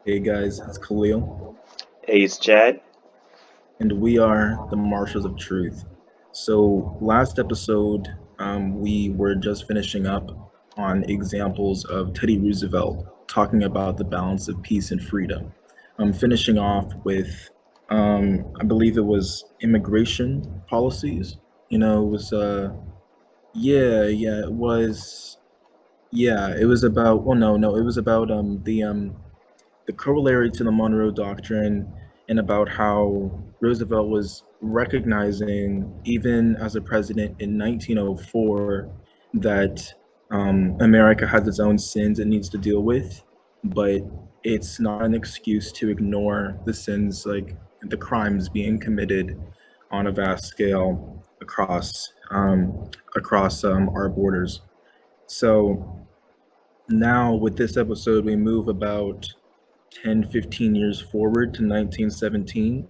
Hey guys, it's Khalil, Hey, it's Chad. and we are the Marshals of Truth. So, last episode, we were just finishing up on examples of Teddy Roosevelt talking about the balance of peace and freedom. Finishing off with, I believe it was immigration policies. It was, yeah, it was, yeah, it was about, well, no, it was about the corollary to the Monroe Doctrine and about how Roosevelt was recognizing, even as a president in 1904, that America has its own sins it needs to deal with, but it's not an excuse to ignore the sins, like the crimes being committed on a vast scale across our borders. So now with this episode, we move about 10, 15 years forward to 1917,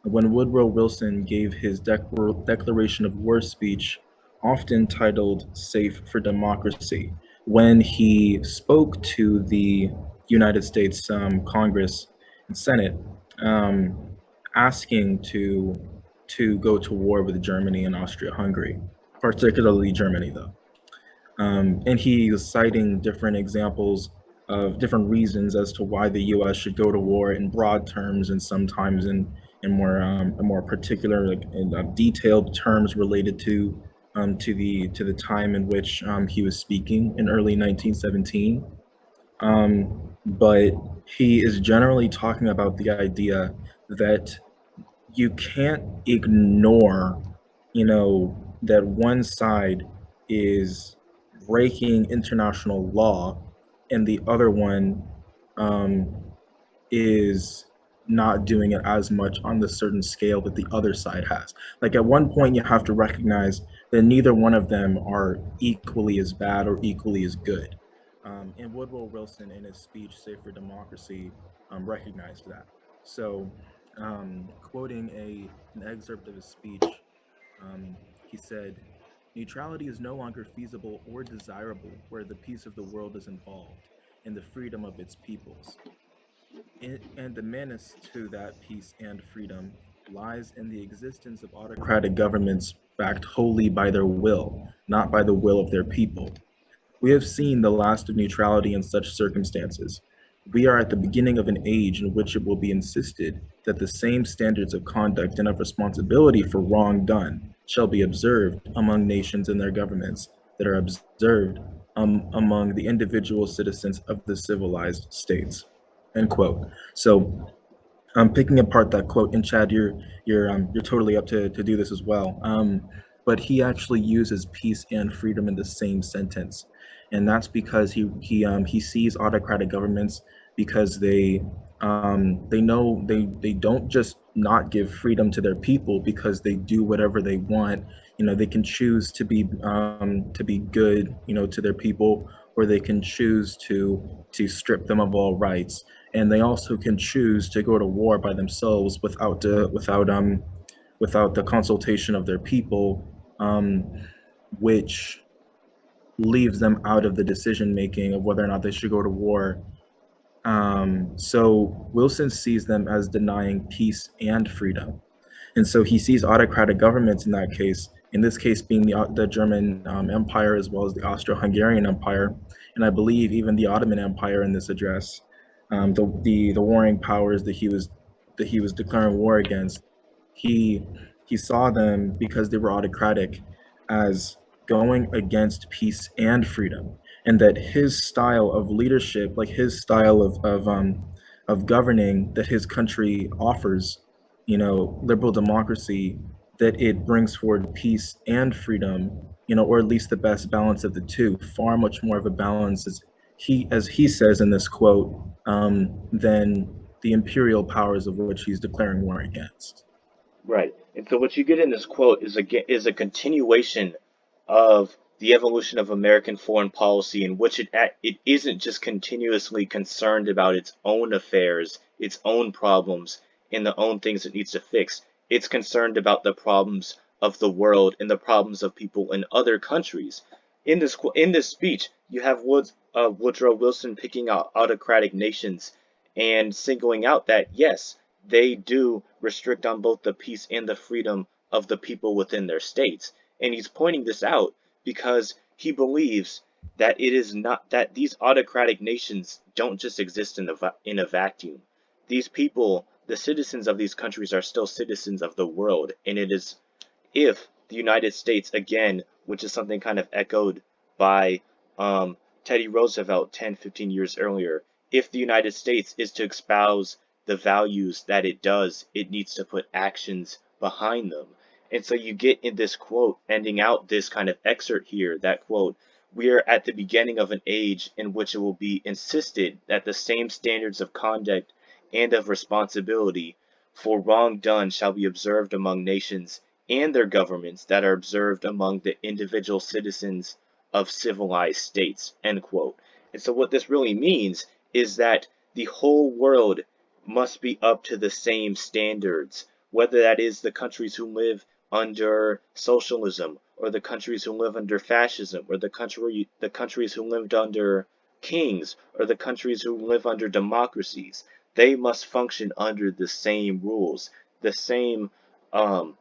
when Woodrow Wilson gave his declaration of war speech, often titled Safe for Democracy, when he spoke to the United States Congress and Senate, um, asking to go to war with Germany and Austria-Hungary, particularly Germany, though. And he was citing different examples of different reasons as to why the U.S. should go to war in broad terms and sometimes in more particular, like in, detailed terms related to the time in which he was speaking in early 1917. But he is generally talking about the idea that you can't ignore, that one side is breaking international law and the other one um, is not doing it as much on the certain scale that the other side has. Like at one point, you have to recognize that neither one of them are equally as bad or equally as good. And Woodrow Wilson, in his speech, Safe for Democracy, recognized that. So, quoting an excerpt of his speech, um, he said, "Neutrality is no longer feasible or desirable where the peace of the world is involved and the freedom of its peoples. And the menace to that peace and freedom lies in the existence of autocratic governments backed wholly by their will, not by the will of their people. We have seen the last of neutrality in such circumstances. We are at the beginning of an age in which it will be insisted that the same standards of conduct and of responsibility for wrong done shall be observed among nations and their governments that are observed among the individual citizens of the civilized states." End quote. So I'm picking apart that quote, and Chad, you're totally up to do this as well. But he actually uses peace and freedom in the same sentence, and that's because he sees autocratic governments because they know they don't just not give freedom to their people because they do whatever they want. They can choose to be good, to their people, or they can choose to strip them of all rights, and they also can choose to go to war by themselves without the consultation of their people, which leaves them out of the decision making of whether or not they should go to war. So Wilson sees them as denying peace and freedom, and so he sees autocratic governments in that case. In this case, being the German Empire as well as the Austro-Hungarian Empire, and I believe even the Ottoman Empire in this address, the warring powers that he was declaring war against. He he saw them because they were autocratic as going against peace and freedom, and that his style of leadership, like his style of governing that his country offers, liberal democracy, that it brings forward peace and freedom, or at least the best balance of the two, far much more of a balance as he says in this quote, than the imperial powers of which he's declaring war against. Right. And so what you get in this quote is a continuation of the evolution of American foreign policy in which it isn't just continuously concerned about its own affairs, its own problems, and the own things it needs to fix. It's concerned about the problems of the world and the problems of people in other countries. In this speech, you have Woodrow Wilson picking out autocratic nations and singling out that, yes, they do restrict on both the peace and the freedom of the people within their states. And he's pointing this out because he believes that it is not that these autocratic nations don't just exist in a vacuum. These people, the citizens of these countries, are still citizens of the world, and it is if the United States, again, which is something kind of echoed by Teddy Roosevelt 10, 15 years earlier, if the United States is to espouse the values that it does, it needs to put actions behind them. And so you get in this quote, ending out this kind of excerpt here, that quote, we are at the beginning of an age in which it will be insisted that the same standards of conduct and of responsibility for wrong done shall be observed among nations and their governments that are observed among the individual citizens of civilized states, end quote. And so what this really means is that the whole world must be up to the same standards, whether that is the countries who live under socialism, or the countries who live under fascism, or the countries who lived under kings, or the countries who live under democracies. They must function under the same rules, the same um,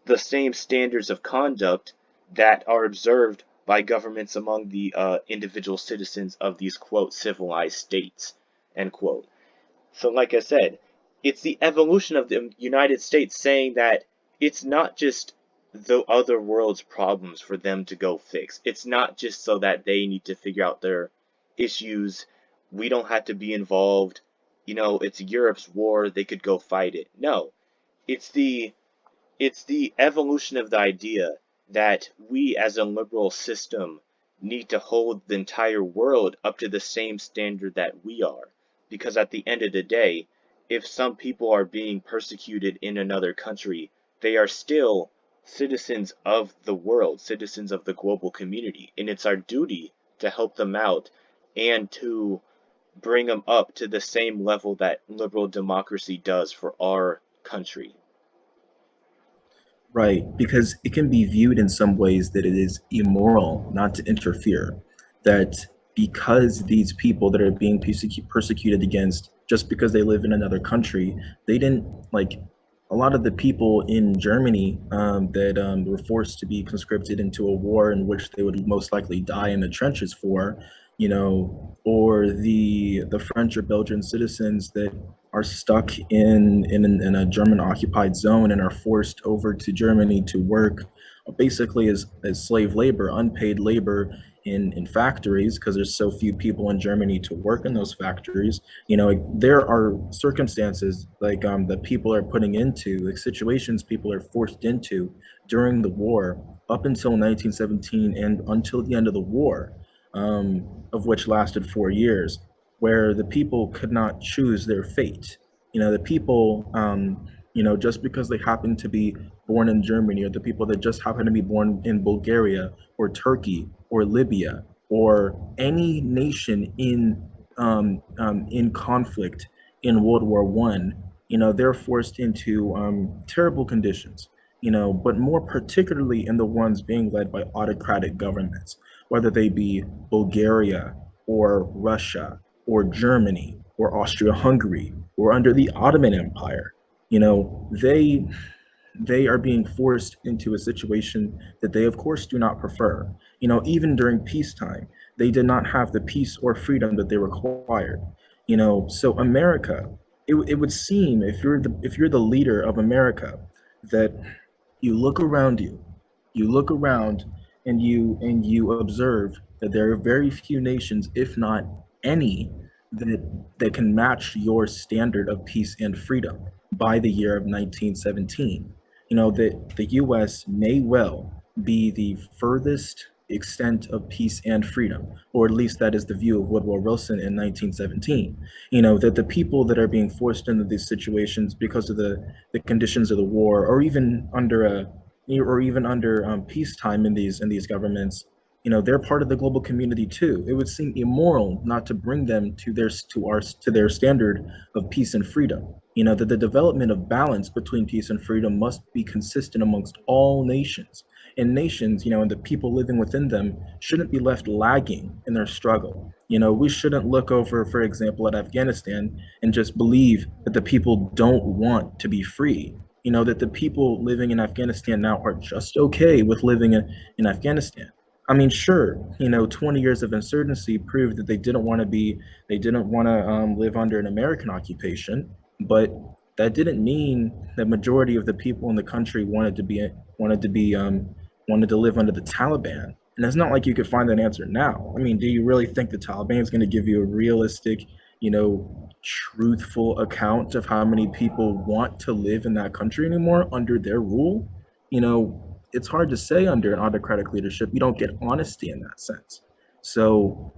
the same standards of conduct that are observed by governments among the individual citizens of these quote civilized states, end quote. So, like I said, it's the evolution of the United States saying that it's not just the other world's problems for them to go fix. It's not just so that they need to figure out their issues. We don't have to be involved. You know, it's Europe's war. They could go fight it. No, it's the evolution of the idea that we as a liberal system need to hold the entire world up to the same standard that we are. Because at the end of the day, if some people are being persecuted in another country, they are still citizens of the world, citizens of the global community. And it's our duty to help them out and to bring them up to the same level that liberal democracy does for our country. Right, because it can be viewed in some ways that it is immoral not to interfere. That because these people that are being persecuted against, just because they live in another country, they didn't like a lot of the people in Germany that were forced to be conscripted into a war in which they would most likely die in the trenches for, or the French or Belgian citizens that are stuck in a German occupied zone and are forced over to Germany to work basically as slave labor, unpaid labor in factories because there's so few people in Germany to work in those factories. Like, there are circumstances like that people are putting into, like situations people are forced into during the war up until 1917 and until the end of the war, of which lasted 4 years, where the people could not choose their fate. The people, just because they happen to be born in Germany, or the people that just happen to be born in Bulgaria or Turkey or Libya or any nation in conflict in World War One, they're forced into terrible conditions. But more particularly in the ones being led by autocratic governments, whether they be Bulgaria or Russia or Germany or Austria-Hungary or under the Ottoman Empire. They are being forced into a situation that they of course do not prefer. Even during peacetime, they did not have the peace or freedom that they required. So America, it would seem, if you're the leader of America, that you look around you, you look around and you observe that there are very few nations, if not any, that can match your standard of peace and freedom by the year of 1917. That the US may well be the furthest extent of peace and freedom, or at least that is the view of Woodrow Wilson in 1917. That the people that are being forced into these situations because of the conditions of the war, or even under peacetime in these governments, they're part of the global community too. It would seem immoral not to bring them to their standard of peace and freedom. That the development of balance between peace and freedom must be consistent amongst all nations. and nations, and the people living within them shouldn't be left lagging in their struggle. We shouldn't look over, for example, at Afghanistan and just believe that the people don't want to be free. That the people living in Afghanistan now are just okay with living in Afghanistan. I mean, sure, 20 years of insurgency proved that they didn't want to live under an American occupation, but that didn't mean the majority of the people in the country wanted to be wanted to live under the Taliban. And it's not like you could find that answer now. I mean, do you really think the Taliban is going to give you a realistic, truthful account of how many people want to live in that country anymore under their rule? It's hard to say under an autocratic leadership. You don't get honesty in that sense. So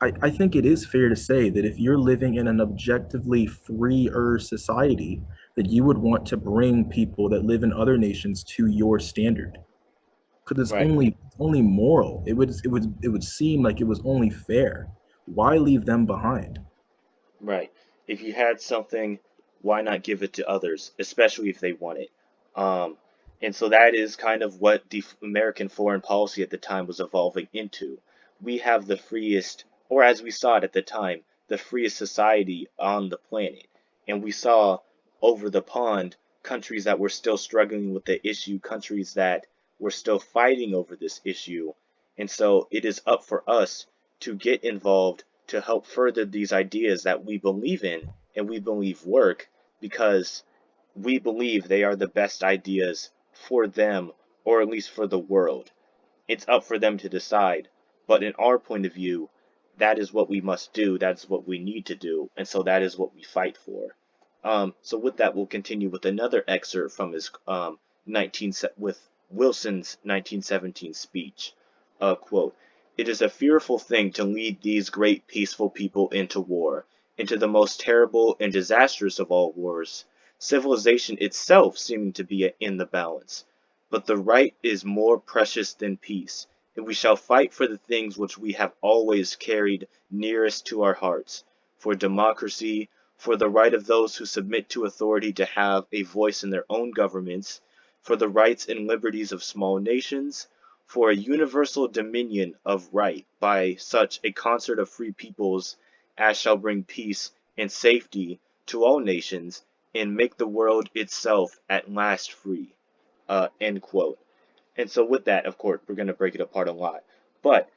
I think it is fair to say that if you're living in an objectively freer society, that you would want to bring people that live in other nations to your standard, because it's Right. only moral. It would seem like it was only fair. Why leave them behind? Right. If you had something, why not give it to others, especially if they want it? Um, and so that is kind of what the American foreign policy at the time was evolving into. We have the freest, or as we saw it at the time, the freest society on the planet. And we saw over the pond countries that were still struggling with the issue, countries that were still fighting over this issue. And so it is up for us to get involved to help further these ideas that we believe in and we believe work, because we believe they are the best ideas for them, or at least for the world. It's up for them to decide. But in our point of view, that is what we must do. That's what we need to do. And so that is what we fight for. So with that, we'll continue with another excerpt from his 19 with Wilson's 1917 speech. Quote, "It is a fearful thing to lead these great peaceful people into war, into the most terrible and disastrous of all wars, civilization itself seeming to be in the balance. But the right is more precious than peace, and we shall fight for the things which we have always carried nearest to our hearts, for democracy, for the right of those who submit to authority to have a voice in their own governments, for the rights and liberties of small nations, for a universal dominion of right by such a concert of free peoples as shall bring peace and safety to all nations, and make the world itself at last free." End quote. And so with that, of course, we're going to break it apart a lot. But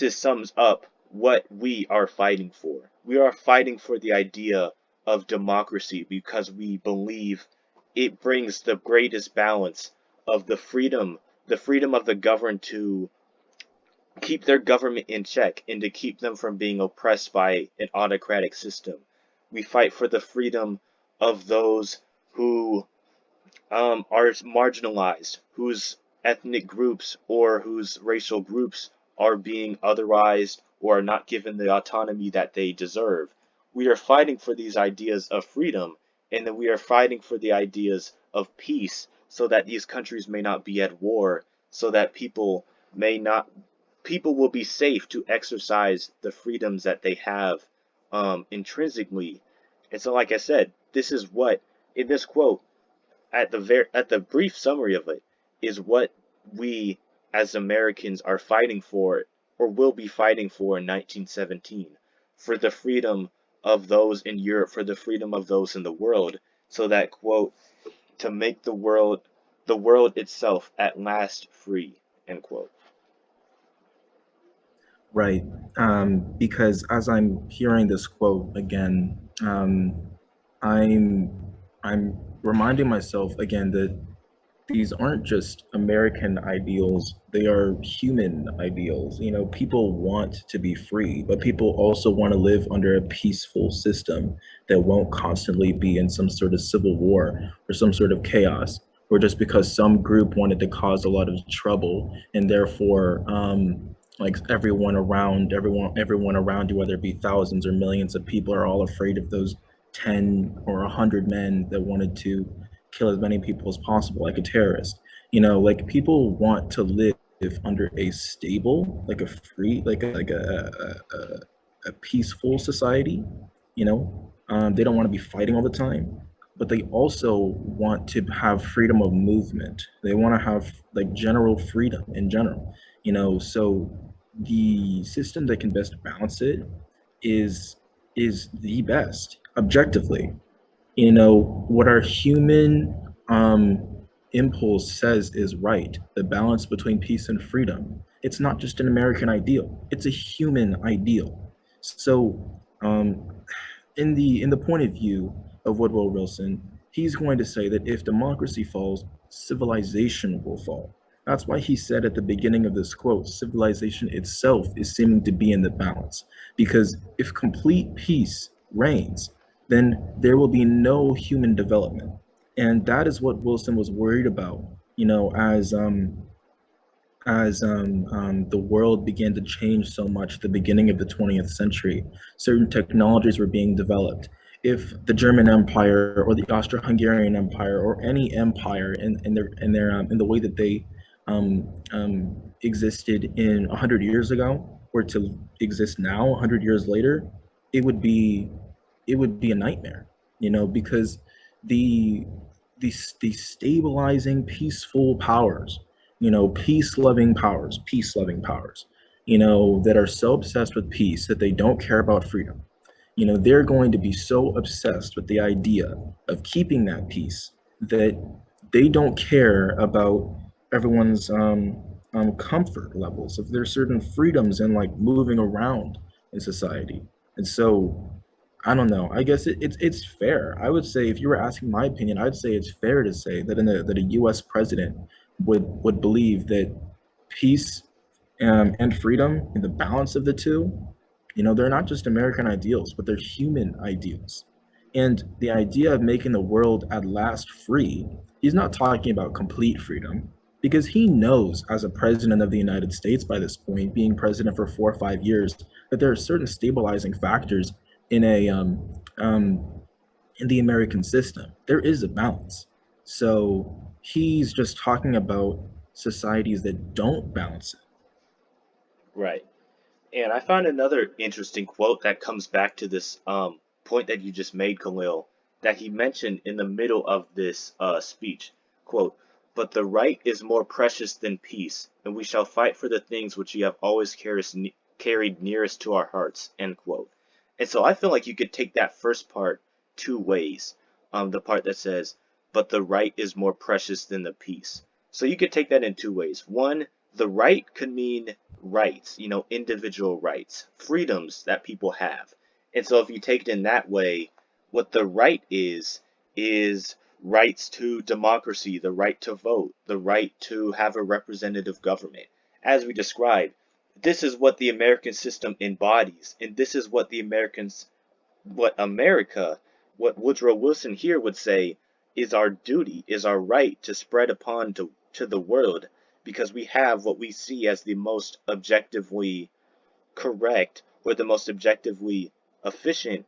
sums up what we are fighting for. We are fighting for the idea of democracy because we believe it brings the greatest balance of the freedom of the governed to keep their government in check and to keep them from being oppressed by an autocratic system. We fight for the freedom of those who are marginalized, whose ethnic groups or whose racial groups are being otherized or are not given the autonomy that they deserve. We are fighting for these ideas of freedom, and then we are fighting for the ideas of peace so that these countries may not be at war, so that may not people will be safe to exercise the freedoms that they have intrinsically. And so, like I said, this is what in this quote at the brief summary of it is what we as Americans are fighting for or will be fighting for in 1917, for the freedom of those in Europe, for the freedom of those in the world, so that quote, to make the world itself at last free, end quote. Right. Because as I'm hearing this quote again, I'm I'm reminding myself again that these aren't just American ideals, they are human ideals. People want to be free, but people also want to live under a peaceful system that won't constantly be in some sort of civil war or some sort of chaos, or just because some group wanted to cause a lot of trouble and therefore like everyone around you, whether it be thousands or millions of people, are all afraid of those 10 or 100 men that wanted to kill as many people as possible, like a terrorist. Like people want to live under a stable, like a free, like a peaceful society. They don't want to be fighting all the time. but they also want to have freedom of movement. They want to have like general freedom in general, so the system that can best balance it is is the best objectively. What our human impulse says is right, the balance between peace and freedom. It's not just an American ideal, it's a human ideal. So in the point of view of Woodrow Wilson, he's going to say that if democracy falls, civilization will fall. That's why he said at the beginning of this quote, civilization itself is seeming to be in the balance. Because if complete peace reigns, then there will be no human development. And that is what Wilson was worried about, the world began to change so much at the beginning of the 20th century. Certain technologies were being developed. If the German Empire or the Austro-Hungarian Empire or any empire in the way that they existed in 100 years ago were to exist now 100 years later, it would be a nightmare, because the the stabilizing peaceful powers, peace loving powers, that are so obsessed with peace that they don't care about freedom. They're going to be so obsessed with the idea of keeping that peace that they don't care about everyone's comfort levels, if there's certain freedoms in like moving around in society. And so I don't know. I guess it's fair. I would say if you were asking my opinion, I'd say it's fair to say that that a U.S. president would believe that peace and freedom and the balance of the two, they're not just American ideals, but they're human ideals. And the idea of making the world at last free, he's not talking about complete freedom because he knows as a president of the United States by this point, being president for 4 or 5 years, that there are certain stabilizing factors in a in the American system. There is a balance. So he's just talking about societies that don't balance it. Right. And I found another interesting quote that comes back to this point that you just made, Khalil, that he mentioned in the middle of this speech. Quote, "But the right is more precious than peace, and we shall fight for the things which you have always carried nearest to our hearts." End quote. And so I feel like you could take that first part two ways. The part that says, "But the right is more precious than the peace." So you could take that in two ways. One, the right could mean rights, individual rights, freedoms that people have. And so if you take it in that way, what the right is rights to democracy, the right to vote, the right to have a representative government. As we described, this is what the American system embodies, and this is what what America, what Woodrow Wilson here would say is our duty, is our right to spread upon to the world, because we have what we see as the most objectively correct or the most objectively efficient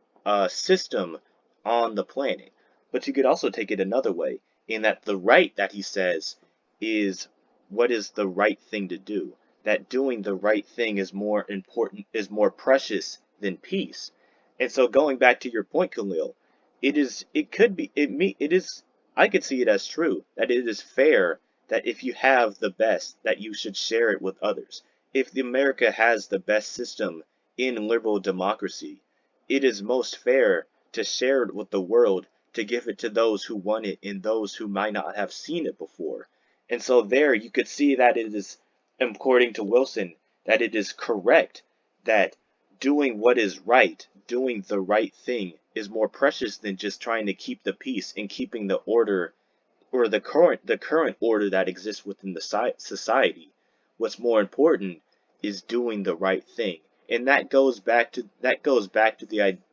system on the planet. But you could also take it another way, in that the right that he says is what is the right thing to do. That doing the right thing is more important, is more precious than peace. And so going back to your point, Khalil, it could be, it is, I could see it as true that it is fair that if you have the best, that you should share it with others. If the America has the best system in liberal democracy, it is most fair to share it with the world, to give it to those who want it and those who might not have seen it before. And so there you could see that it is, according to Wilson, that it is correct that doing what is right, doing the right thing, is more precious than just trying to keep the peace and keeping the order, or the current order that exists within the society. What's more important is doing the right thing, and that goes back to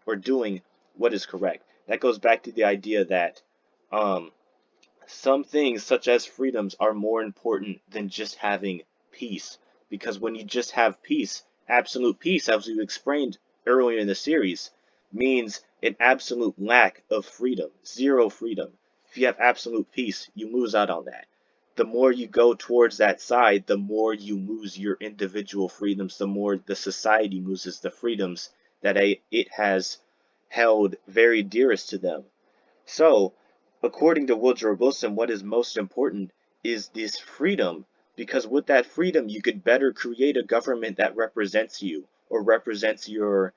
or doing what is correct. That goes back to the idea that um, some things, such as freedoms, are more important than just having peace. Because when you just have peace, absolute peace, as we explained earlier in the series, means an absolute lack of freedom, zero freedom. If you have absolute peace, you lose out on that. The more you go towards that side, the more you lose your individual freedoms, the more the society loses the freedoms that it has held very dearest to them. So, according to Woodrow Wilson, what is most important is this freedom, because with that freedom, you could better create a government that represents you or represents your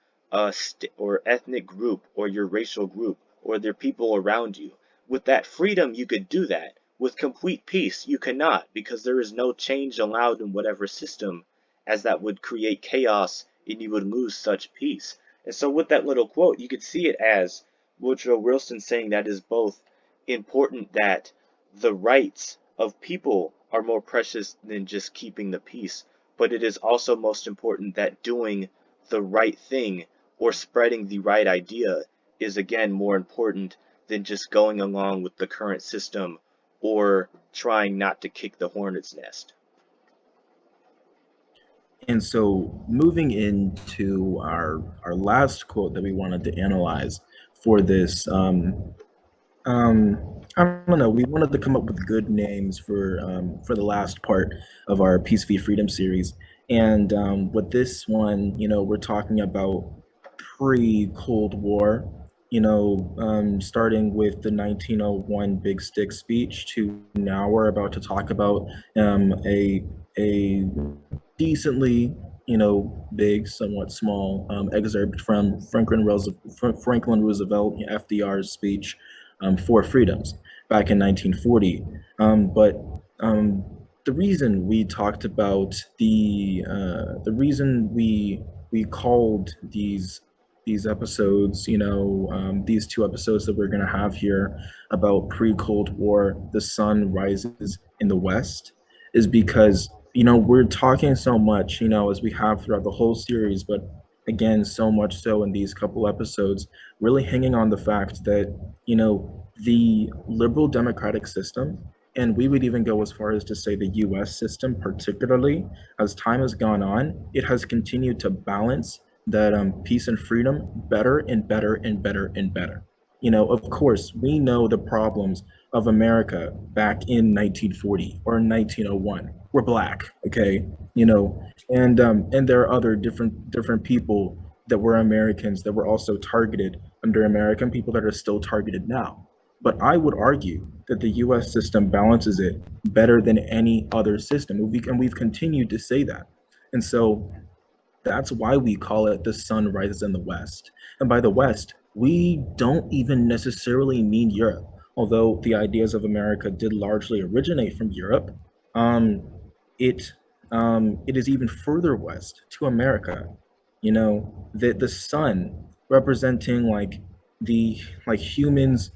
or ethnic group or your racial group or the people around you. With that freedom, you could do that. With complete peace, you cannot, because there is no change allowed in whatever system, as that would create chaos and you would lose such peace. And so, with that little quote, you could see it as Woodrow Wilson saying that is both important that the rights of people are more precious than just keeping the peace, but it is also most important that doing the right thing or spreading the right idea is again more important than just going along with the current system or trying not to kick the hornet's nest. And so, moving into our last quote that we wanted to analyze for this, I don't know. We wanted to come up with good names for the last part of our Peace v Freedom series, and with this one, we're talking about pre-Cold War. Starting with the 1901 Big Stick speech to now we're about to talk about a decently, big, somewhat small excerpt from Franklin Roosevelt, FDR's speech for freedoms back in 1940. But the reason we talked about the reason we called these episodes, these two episodes that we're going to have here about pre-Cold War, the sun rises in the West, is because we're talking so much, as we have throughout the whole series, but again, so much so in these couple episodes, really hanging on the fact that, the liberal democratic system, and we would even go as far as to say the US system, particularly, as time has gone on, it has continued to balance that peace and freedom better and better and better and better. Of course, we know the problems of America back in 1940 or 1901. We're black, okay? And there are other different people that were Americans that were also targeted under American people that are still targeted now. But I would argue that the US system balances it better than any other system. And we've continued to say that. And so that's why we call it the sun rises in the West. And by the West, we don't even necessarily mean Europe. Although the ideas of America did largely originate from Europe, um, it it is even further west to America. The sun representing like the like humans'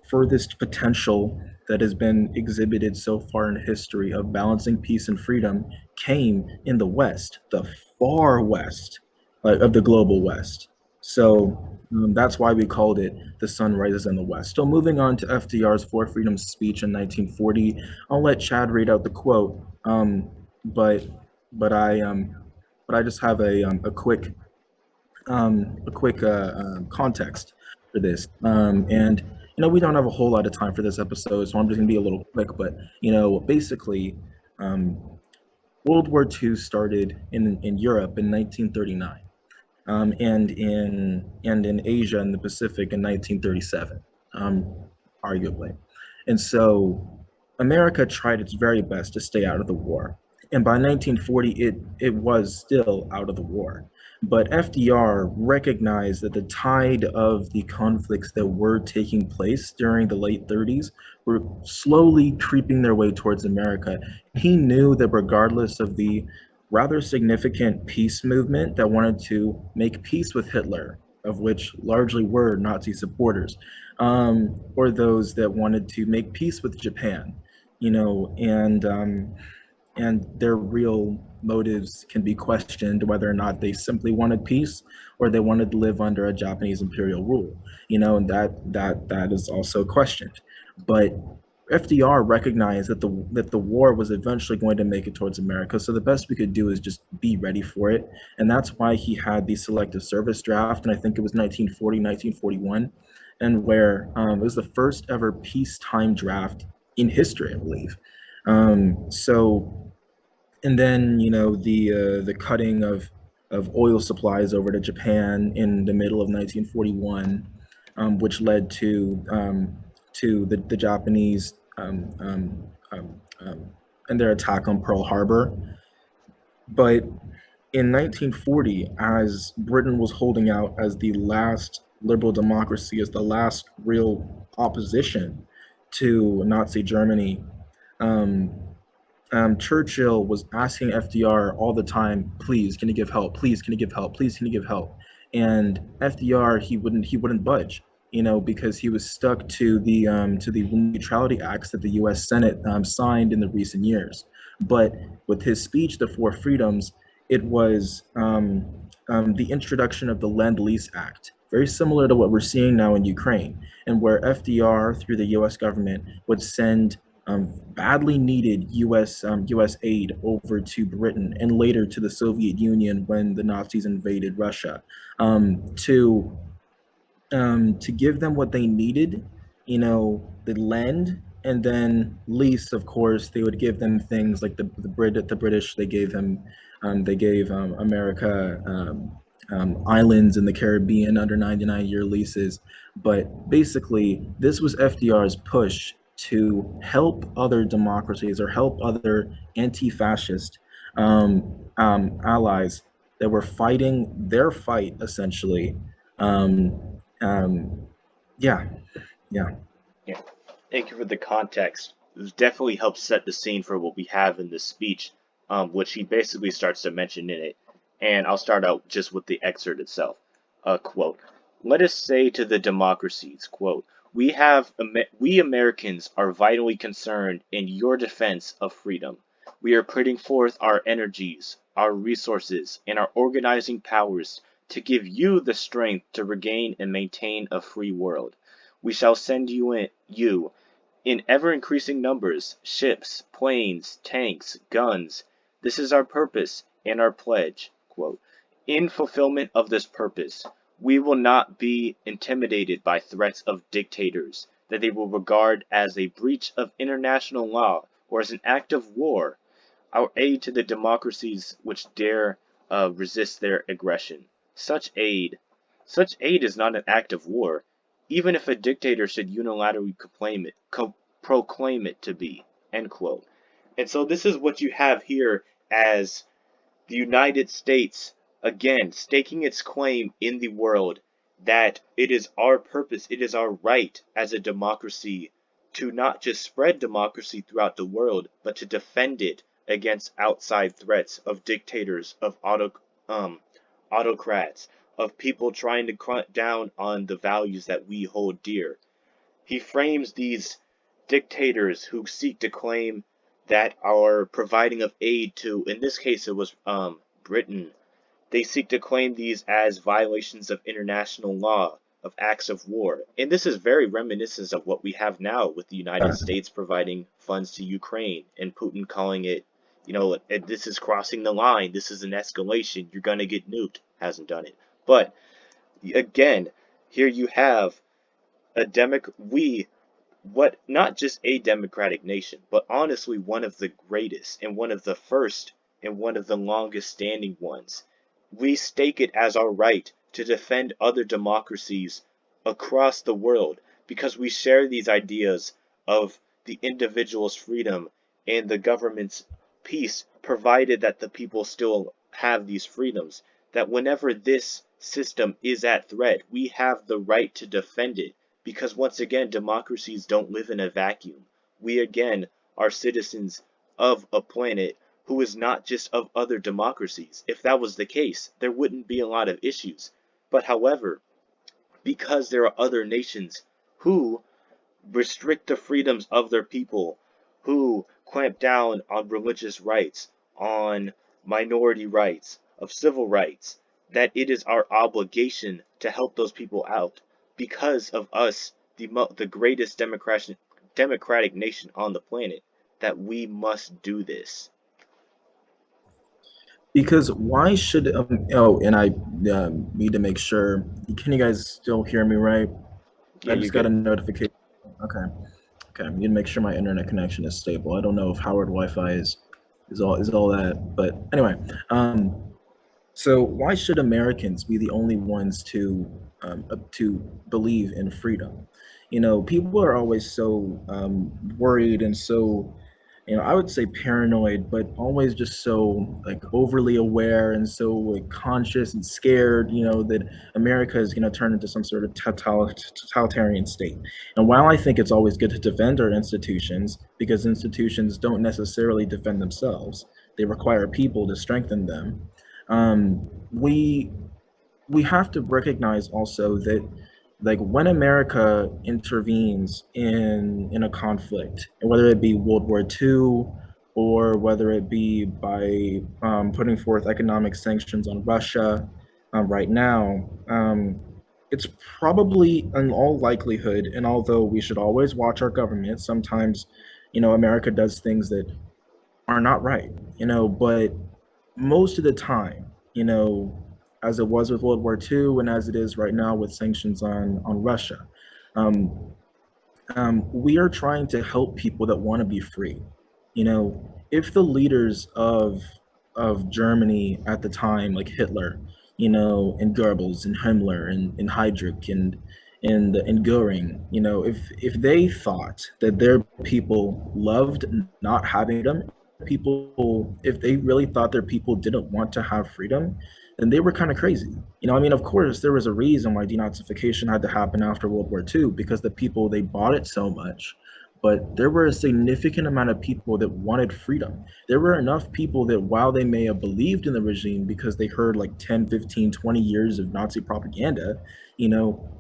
furthest potential that has been exhibited so far in history of balancing peace and freedom came in the West, the far West, of the global West. So that's why we called it The Sun Rises in the West. So moving on to FDR's For Freedom speech in 1940, I'll let Chad read out the quote, but but I um, but I just have a quick context for this. And we don't have a whole lot of time for this episode, so I'm just gonna be a little quick. But basically, um, World War II started in Europe in 1939, and in Asia and the Pacific in 1937, arguably. And so America tried its very best to stay out of the war. And by 1940, it was still out of the war. But FDR recognized that the tide of the conflicts that were taking place during the late 30s were slowly creeping their way towards America. He knew that regardless of the rather significant peace movement that wanted to make peace with Hitler, of which largely were Nazi supporters, or those that wanted to make peace with Japan, and their real motives can be questioned whether or not they simply wanted peace or they wanted to live under a Japanese imperial rule, and that is also questioned. But FDR recognized that the war was eventually going to make it towards America. So the best we could do is just be ready for it. And that's why he had the selective service draft, and I think it was 1940, 1941, and where it was the first ever peacetime draft in history, I believe. So and then the cutting of oil supplies over to Japan in the middle of 1941, which led to to the Japanese and their attack on Pearl Harbor. But in 1940, as Britain was holding out as the last liberal democracy, as the last real opposition to Nazi Germany, um, Churchill was asking FDR all the time, "Please, can you give help? Please, can you give help? Please, can you give help?" And FDR, he wouldn't budge, because he was stuck to the neutrality acts that the U.S. Senate signed in the recent years. But with his speech, "The Four Freedoms," it was the introduction of the Lend-Lease Act, very similar to what we're seeing now in Ukraine, and where FDR, through the U.S. government, would send badly needed U.S. aid over to Britain and later to the Soviet Union when the Nazis invaded Russia, to give them what they needed, the lend, and then lease. Of course, they would give them things like the British. They gave America islands in the Caribbean under 99-year leases. But basically, this was FDR's push to help other democracies or help other anti-fascist allies that were fighting their fight essentially. Um, yeah, yeah. Yeah. Thank you for the context. This definitely helps set the scene for what we have in this speech, which he basically starts to mention in it. And I'll start out just with the excerpt itself. Quote, "Let us say to the democracies, quote, we Americans are vitally concerned in your defense of freedom. We are putting forth our energies, our resources, and our organizing powers to give you the strength to regain and maintain a free world. We shall send you in ever-increasing numbers, ships, planes, tanks, guns. This is our purpose and our pledge. Quote, in fulfillment of this purpose, we will not be intimidated by threats of dictators that they will regard as a breach of international law or as an act of war. Our aid to the democracies which dare resist their aggression. Such aid is not an act of war, even if a dictator should unilaterally proclaim it to be." End quote. And so this is what you have here as the United States, again, staking its claim in the world that it is our purpose, it is our right as a democracy to not just spread democracy throughout the world, but to defend it against outside threats of dictators, of autocrats, of people trying to crack down on the values that we hold dear. He frames these dictators who seek to claim that are providing of aid to, in this case it was Britain. They seek to claim these as violations of international law, of acts of war. And this is very reminiscent of what we have now with the United States providing funds to Ukraine and Putin calling it, this is crossing the line, this is an escalation, you're going to get nuked. Hasn't done it. But again, here you have not just a democratic nation, but honestly one of the greatest and one of the first and one of the longest standing ones. We stake it as our right to defend other democracies across the world because we share these ideas of the individual's freedom and the government's peace, provided that the people still have these freedoms. That whenever this system is at threat, we have the right to defend it. Because once again, democracies don't live in a vacuum. We again are citizens of a planet who is not just of other democracies. If that was the case, there wouldn't be a lot of issues. But however, because there are other nations who restrict the freedoms of their people, who clamp down on religious rights, on minority rights, of civil rights, that it is our obligation to help those people out because of us, the greatest democratic nation on the planet, that we must do this. Because why should and I need to make sure. Can you guys still hear me right? Yeah, I you're just got a good. notification. Okay. Okay. I need to make sure my internet connection is stable. I don't know if Howard Wi-Fi is all that, but anyway. So why should Americans be the only ones to believe in freedom? People are always so worried and so, I would say paranoid, but always just so like overly aware and so like conscious and scared, that America is going to turn into some sort of totalitarian state. And while I think it's always good to defend our institutions, because institutions don't necessarily defend themselves, they require people to strengthen them. We have to recognize also that, like, when America intervenes in a conflict, whether it be World War II or whether it be by putting forth economic sanctions on Russia right now, it's probably in all likelihood, and although we should always watch our government, sometimes America does things that are not right, but most of the time, as it was with World War II and as it is right now with sanctions on Russia, um, we are trying to help people that want to be free. If the leaders of Germany at the time, like Hitler, and Goebbels and Himmler and Heydrich and Goering, if they thought that their people loved not having them, people, if they really thought their people didn't want to have freedom, then they were kind of crazy. I mean, of course, there was a reason why denazification had to happen after World War II, because the people, they bought it so much. But there were a significant amount of people that wanted freedom. There were enough people that, while they may have believed in the regime because they heard like 10, 15, 20 years of Nazi propaganda,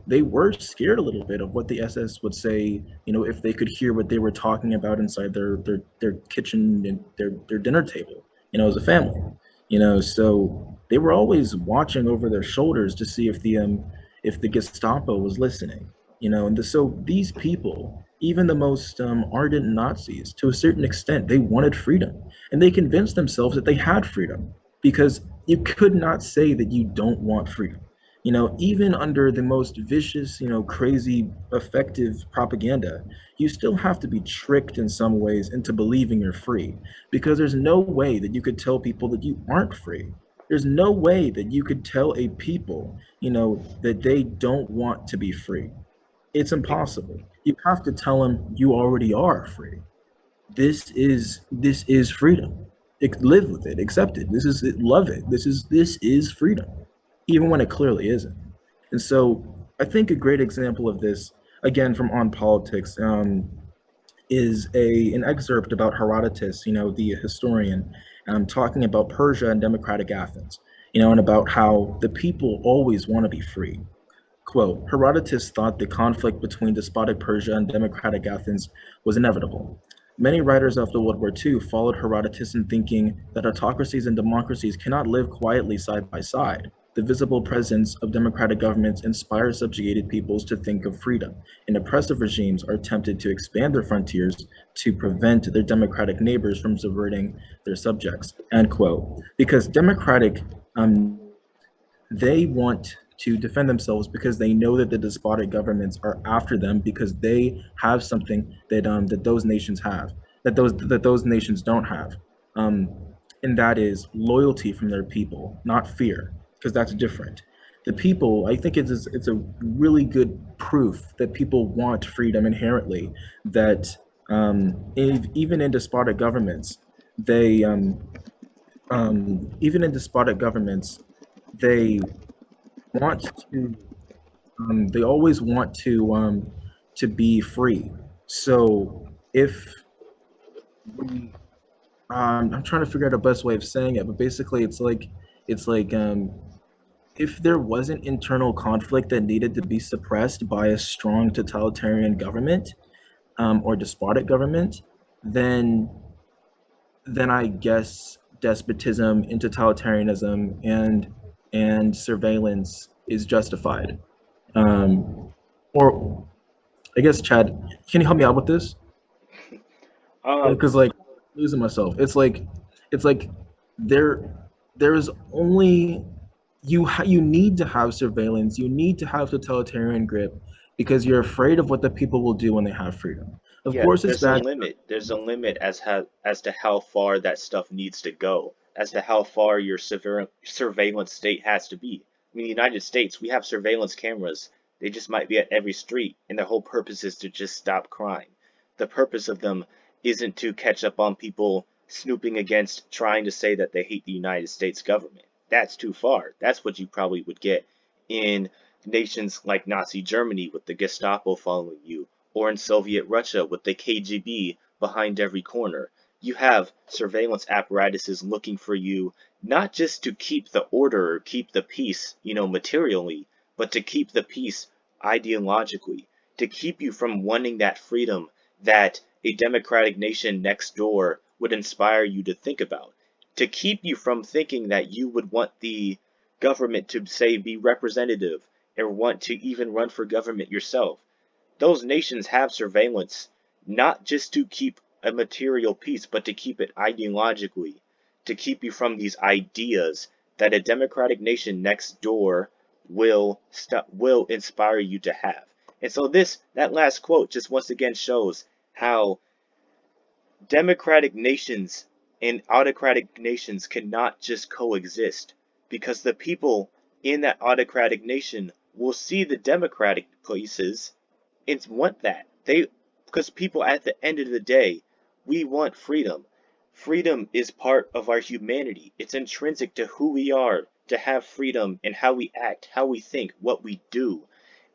they were scared a little bit of what the SS would say, if they could hear what they were talking about inside their kitchen and their dinner table, as a family. So they were always watching over their shoulders to see if the Gestapo was listening. So these people, even the most ardent Nazis, to a certain extent, they wanted freedom, and they convinced themselves that they had freedom, because you could not say that you don't want freedom. Even under the most vicious, crazy, effective propaganda, you still have to be tricked in some ways into believing you're free, because there's no way that you could tell people that you aren't free. There's no way that you could tell a people, that they don't want to be free. It's impossible. You have to tell them you already are free. This is freedom. Live with it, accept it. This is it, love it. This is freedom, even when it clearly isn't. And so I think a great example of this, again from On Politics, is an excerpt about Herodotus, the historian, talking about Persia and democratic Athens, and about how the people always want to be free. Quote, Herodotus thought the conflict between despotic Persia and democratic Athens was inevitable. Many writers after World War II followed Herodotus in thinking that autocracies and democracies cannot live quietly side by side. The visible presence of democratic governments inspires subjugated peoples to think of freedom, and oppressive regimes are tempted to expand their frontiers to prevent their democratic neighbors from subverting their subjects. End quote. Because democratic they want to defend themselves because they know that the despotic governments are after them, because they have something that those nations have, that those nations don't have, um, and that is loyalty from their people, not fear, because that's different. The people, I think it's a really good proof that people want freedom inherently. That even in despotic governments, they even in despotic governments, they want to they always want to be free. So if we I'm trying to figure out the best way of saying it, but basically it's like if there wasn't internal conflict that needed to be suppressed by a strong totalitarian government, or despotic government, then I guess despotism and totalitarianism and surveillance is justified. Or I guess, Chad, can you help me out with this? Um, Because like, losing myself. It's like there there's only you need to have surveillance. You need to have totalitarian grip because you're afraid of what the people will do when they have freedom. Of yeah, course, it's there's a bad. limit. There's a limit as to how far that stuff needs to go, as to how far your surveillance state has to be. I mean, the United States, we have surveillance cameras They just might be at every street, and their whole purpose is to just stop crime. The purpose of them isn't to catch up on people snooping against trying to say that they hate the United States government. That's too far. That's what you probably would get in nations like Nazi Germany with the Gestapo following you, or in Soviet Russia with the KGB behind every corner. You have surveillance apparatuses looking for you not just to keep the order or keep the peace, materially, but to keep the peace ideologically, to keep you from wanting that freedom that a democratic nation next door would inspire you to think about, to keep you from thinking that you would want the government to, say, be representative or want to even run for government yourself. Those nations have surveillance not just to keep a material peace, but to keep it ideologically, to keep you from these ideas that a democratic nation next door will inspire you to have. And so that last quote just once again shows how democratic nations and autocratic nations cannot just coexist, because the people in that autocratic nation will see the democratic places and want that. Because people at the end of the day, we want freedom. Freedom is part of our humanity. It's intrinsic to who we are to have freedom in how we act, how we think, what we do.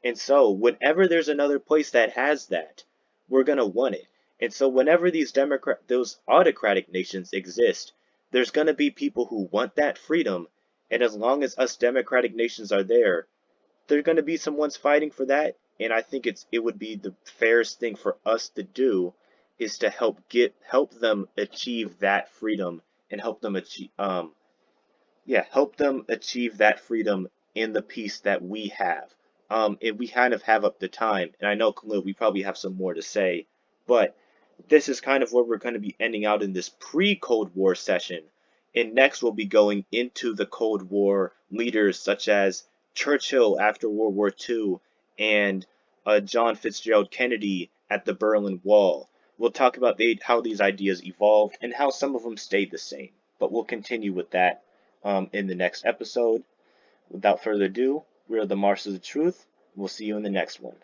And so whenever there's another place that has that, we're going to want it. And so whenever those autocratic nations exist, there's going to be people who want that freedom. And as long as us democratic nations are there, there's going to be someone's fighting for that. And I think it would be the fairest thing for us to do is to help them achieve that freedom and help them achieve that freedom in the peace that we have. And we kind of have up the time, and I know, Khalil, we probably have some more to say, but this is kind of where we're going to be ending out in this pre-Cold War session. And next we'll be going into the Cold War leaders such as Churchill after World War II and John Fitzgerald Kennedy at the Berlin Wall. We'll talk about how these ideas evolved and how some of them stayed the same. But we'll continue with that in the next episode. Without further ado, we are the Marshals of Truth. We'll see you in the next one.